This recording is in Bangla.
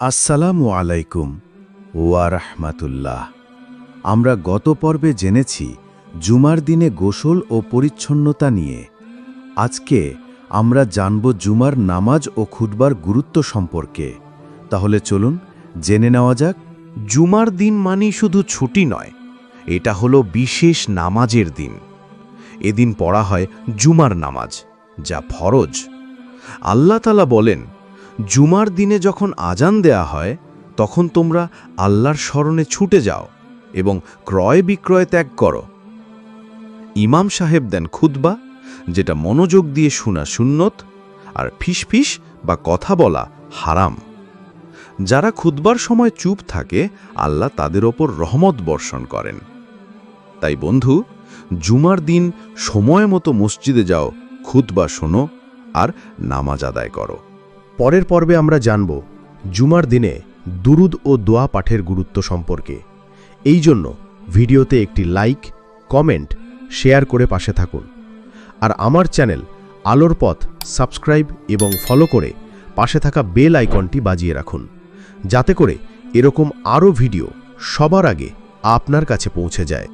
আসসালামু আলাইকুম ওয়া রাহমাতুল্লাহ। আমরা গত পর্বে জেনেছি জুমার দিনে গোসল ও পরিচ্ছন্নতা নিয়ে। আজকে আমরা জানব জুমার নামাজ ও খুতবার গুরুত্ব সম্পর্কে। তাহলে চলুন জেনে নেওয়া যাক। জুমার দিন মানে শুধু ছুটি নয়, এটা হলো বিশেষ নামাজের দিন। এদিন পড়া হয় জুমার নামাজ, যা ফরজ। আল্লাহ তাআলা বলেন, জুমার দিনে যখন আজান দেয়া হয় তখন তোমরা আল্লাহর স্মরণে ছুটে যাও এবং ক্রয় বিক্রয় ত্যাগ করো। ইমাম সাহেব দেন খুতবা, যেটা মনোযোগ দিয়ে শোনা সুন্নত, আর ফিসফিস বা কথা বলা হারাম। যারা খুতবার সময় চুপ থাকে, আল্লাহ তাদের ওপর রহমত বর্ষণ করেন। তাই বন্ধু, জুমার দিন সময় মতো মসজিদে যাও, খুতবা শোনো আর নামাজ আদায় করো। পরের পর্বে আমরা জানব জুমার দিনে দুরুদ ও দোয়া পাঠের গুরুত্ব সম্পর্কে। এই জন্য ভিডিওতে একটি লাইক, কমেন্ট, শেয়ার করে পাশে থাকুন। আর আমার চ্যানেল আলোর পথ সাবস্ক্রাইব এবং ফলো করে পাশে থাকা বেল আইকনটি বাজিয়ে রাখুন, যাতে করে এরকম আরও ভিডিও সবার আগে আপনার কাছে পৌঁছে যায়।